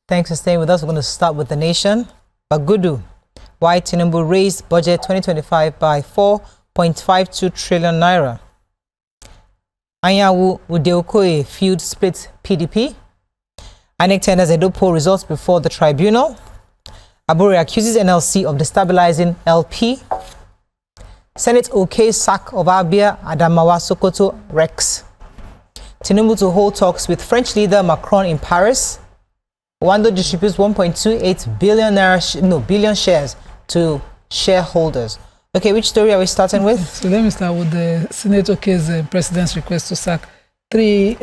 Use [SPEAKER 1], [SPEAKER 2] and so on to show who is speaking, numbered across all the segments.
[SPEAKER 1] Thanks for staying with us. We're going to start with The Nation. Bagudu, why Tinubu raised budget 2025 by 4.52 trillion naira. Anyanwu Udeokoye feud split PDP. INEC tenders Edo poll results before the tribunal. Abure accuses NLC of destabilizing LP. Senate OK sack of Abia, Adamawa, Sokoto, Rex. Tinubu to hold talks with French leader Macron in Paris. Wando distributes 1.28 billion shares to shareholders. Okay, which story are we starting with?
[SPEAKER 2] So let me start with the Senate OK's president's request to sack 3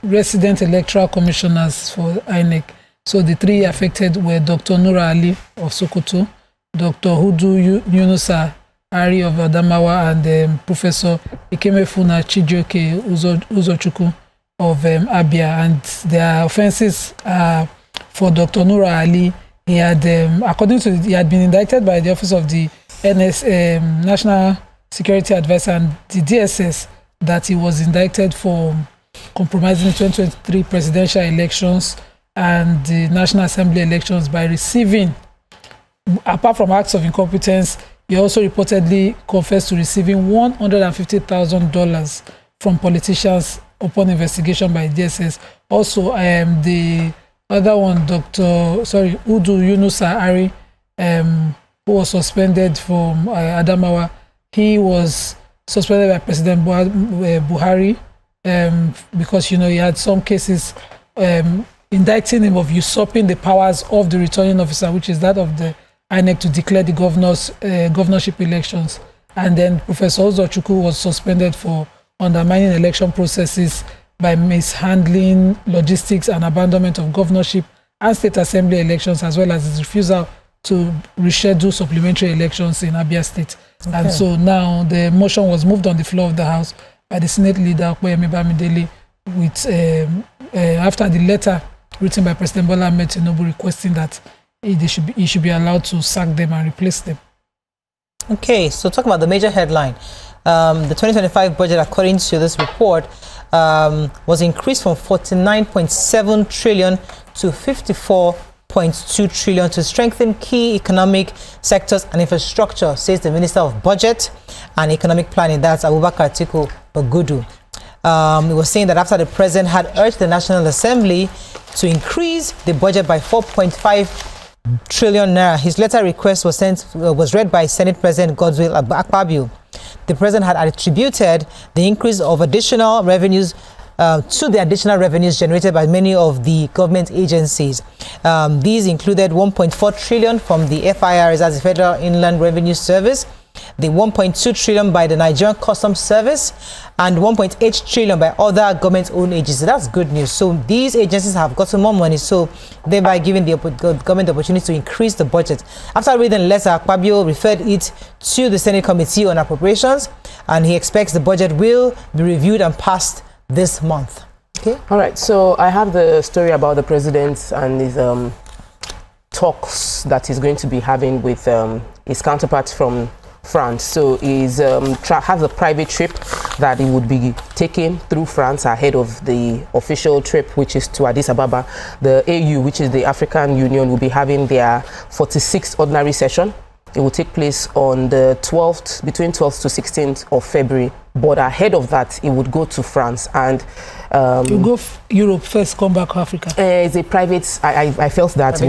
[SPEAKER 2] resident electoral commissioners for INEC. So the 3 affected were Dr. Nura Ali of Sokoto, Dr. Hudu Yunusa Ari of Adamawa, and Professor Ikemefuna Chijioke Uzochukwu of Abia. And their offenses are for Dr. Nura Ali. He had, he had been indicted by the Office of the National Security Advisor and the DSS that he was indicted for compromising the 2023 presidential elections and the National Assembly elections by receiving, apart from acts of incompetence, he also reportedly confessed to receiving $150,000 from politicians upon investigation by DSS. Also, the other one, Udu Yunusa Ari, who was suspended from Adamawa, he was suspended by President Buhari because, he had some cases indicting him of usurping the powers of the returning officer, which is that of the INEC to declare the governorship elections. And then Professor Uzochukwu was suspended for undermining election processes by mishandling logistics and abandonment of governorship and state assembly elections, as well as his refusal to reschedule supplementary elections in Abia State. Okay. And so now the motion was moved on the floor of the House by the Senate leader, Okoyemi Bamidele, with after the letter written by President Bola Ahmed Tinubu requesting that he should be allowed to sack them and replace them.
[SPEAKER 1] Okay, so talk about the major headline. The 2025 budget, according to this report, was increased from 49.7 trillion to 54.2 trillion to strengthen key economic sectors and infrastructure, says the Minister of Budget and Economic Planning, that's Abubakar Atiku Bagudu. He was saying that after the president had urged the National Assembly to increase the budget by 4.5 trillion naira, his letter request was read by Senate President Godswill Akpabio. The president had attributed the increase of additional revenues to the additional revenues generated by many of the government agencies. These included 1.4 trillion from the FIRS, as the Federal Inland Revenue Service, the 1.2 trillion by the Nigerian Customs Service, and 1.8 trillion by other government-owned agencies. That's good news. So these agencies have gotten more money, so thereby giving the government the opportunity to increase the budget. After reading the letter, Akpabio referred it to the Senate Committee on Appropriations, and he expects the budget will be reviewed and passed this month. Okay.
[SPEAKER 3] All right. So I have the story about the president and his talks that he's going to be having with his counterparts from France. So he's has a private trip that he would be taking through France ahead of the official trip, which is to Addis Ababa. The AU, which is the African Union, will be having their 46th ordinary session. It will take place on the 12th, between 12th to 16th of February. But ahead of that, he would go to France and
[SPEAKER 2] you go Europe first, come back to Africa.
[SPEAKER 3] It's a private. I felt that it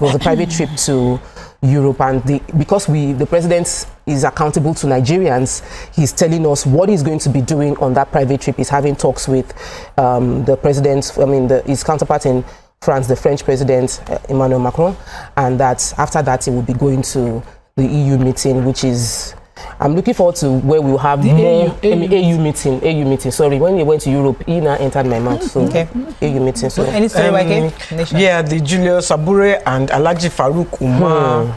[SPEAKER 3] was a private trip to Europe, and because the president is accountable to Nigerians, he's telling us what he's going to be doing on that private trip. He's having talks with the president, his counterpart in France, the French president Emmanuel Macron, and that after that he will be going to the EU meeting, which is, I'm looking forward to where we'll have the AU meeting. Sorry, when we went to Europe, he now entered my mouth. So okay. AU meeting. So
[SPEAKER 1] any story
[SPEAKER 4] yeah, the Julius Abure and Alhaji Farouk Umar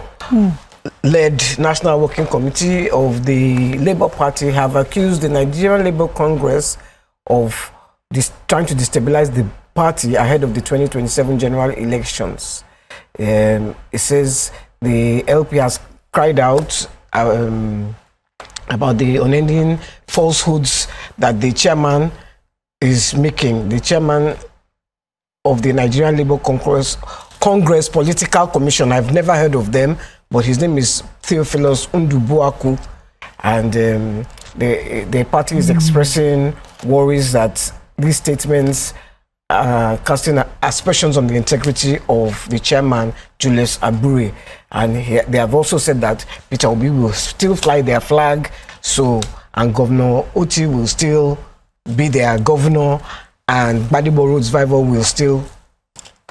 [SPEAKER 4] led National Working Committee of the Labour Party have accused the Nigerian Labour Congress of trying to destabilize the party ahead of the 2027 general elections. It says the LP has cried out about the unending falsehoods that the chairman is making. The chairman of the Nigerian Labour Congress Political Commission. I've never heard of them, but his name is Theophilus Ndubuaku, and the party is expressing worries that these statements are casting aspersions on the integrity of the chairman, Julius Abure. And they have also said that Peter Obi will still fly their flag, and Governor Oti will still be their governor, and Gbadebo Roads Vival will still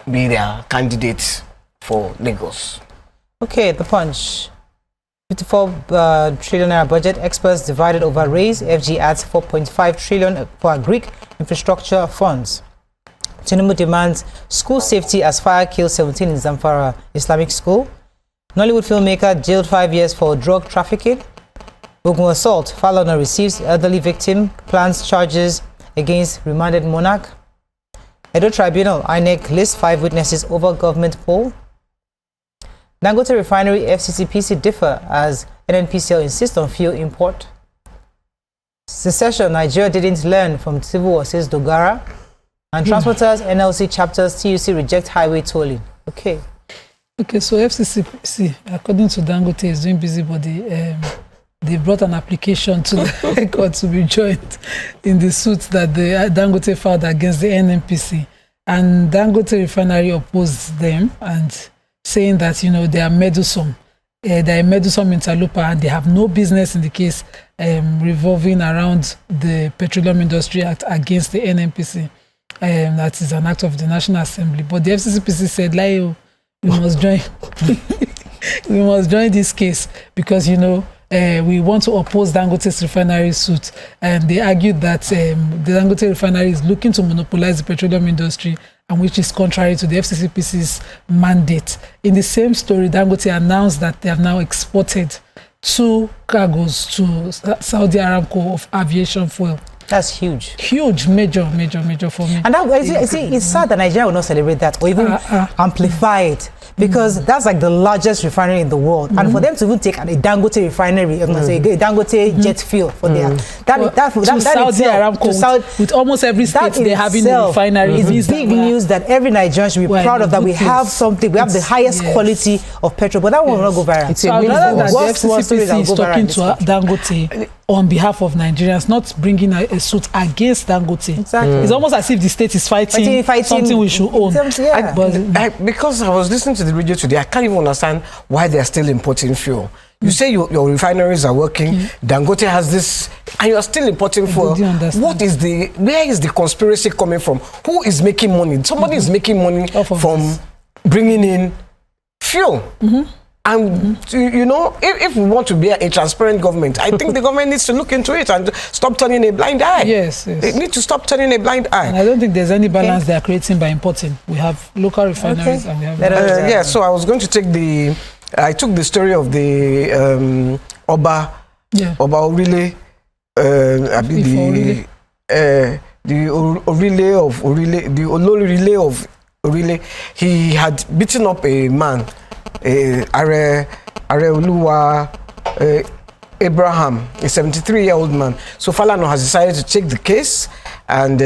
[SPEAKER 4] be their candidate for Lagos. Okay,
[SPEAKER 1] The Punch. 54 trillion naira budget, experts divided over raise. FG adds 4.5 trillion for Greek infrastructure funds. Tinubu demands school safety as fire kills 17 in Zamfara Islamic School. Nollywood filmmaker jailed 5 years for drug trafficking. Ogun assault. Falana receives elderly victim, plans charges against remanded monarch. Edo Tribunal, INEC lists 5 witnesses over government poll. Dangote Refinery, FCCPC differ as NNPCL insists on fuel import. Secession, Nigeria didn't learn from civil war, says Dogara. And transporters, NLC chapters, TUC reject highway tolling. Okay,
[SPEAKER 2] so FCCPC, according to Dangote, is doing busybody. They brought an application to the court to be joined in the suit that the Dangote filed against the NNPC. And Dangote Refinery opposed them and saying that, they are meddlesome. They are meddlesome interloper and they have no business in the case revolving around the Petroleum Industry Act against the NNPC. That is an act of the National Assembly. But the FCCPC said, we must join. We must join this case because, we want to oppose Dangote's refinery suit. And they argued that the Dangote Refinery is looking to monopolize the petroleum industry, and which is contrary to the FCCPC's mandate. In the same story, Dangote announced that they have now exported 2 cargoes to Saudi Aramco of aviation fuel.
[SPEAKER 1] That's huge.
[SPEAKER 2] Huge, major for me.
[SPEAKER 1] And it's sad that Nigeria will not celebrate that or even amplify it, because that's like the largest refinery in the world. And for them to even take a Dangote refinery, I'm going to say a Dangote jet fuel for their that
[SPEAKER 2] Saudi Aramco with almost every state they have in the refinery.
[SPEAKER 1] It's big news that every Nigerian should be proud of, that we have something. We have the highest quality of petrol, but that one will not go viral.
[SPEAKER 2] It's rather that the FCCPC is talking to Dangote on behalf of Nigerians, not bringing a suit against Dangote.
[SPEAKER 1] Exactly.
[SPEAKER 2] It's almost as if the state is fighting something we should own.
[SPEAKER 4] Because I was listening to the radio today, I can't even understand why they are still importing fuel. You say your refineries are working, Dangote has this, and you are still importing fuel. Where is the conspiracy coming from? Who is making money? Somebody is making money from bringing in fuel. And, if we want to be a transparent government, I think the government needs to look into it and stop turning a blind eye.
[SPEAKER 2] Yes.
[SPEAKER 4] They need to stop turning a blind eye.
[SPEAKER 2] And I don't think there's any balance they are creating by importing. We have local refineries and we have...
[SPEAKER 4] so I was going to take I took the story of the Oba Orile, the Olori of Orile. He had beaten up a man, Areoluwa Abraham, a 73-year-old man. So Falana has decided to take the case, and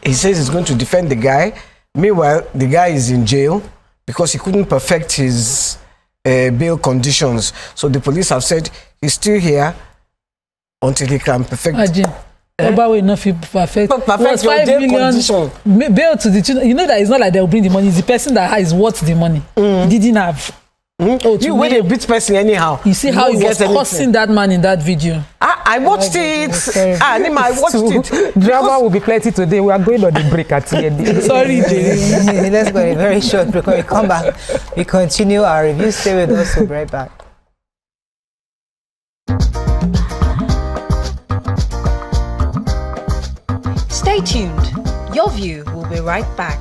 [SPEAKER 4] he says he's going to defend the guy. Meanwhile, the guy is in jail because he couldn't perfect his bail conditions. So the police have said he's still here until he can perfect.
[SPEAKER 2] Oba will enough perfect.
[SPEAKER 4] Perfect your bail condition.
[SPEAKER 2] Bail to the tune. That it's not like they'll bring the money. It's the person that is worth the money. Didn't have.
[SPEAKER 4] You wait a bit person anyhow.
[SPEAKER 2] You see how he was cursing that man in that video.
[SPEAKER 4] I watched it. Nima, I watched it.
[SPEAKER 3] Drama will be plenty today. We are going on the break at the end.
[SPEAKER 2] Sorry, Jerry.
[SPEAKER 1] Let's go a very short break. When we come back, we continue our review. Stay with us. We'll be right back.
[SPEAKER 5] Stay tuned. Your View will be right back.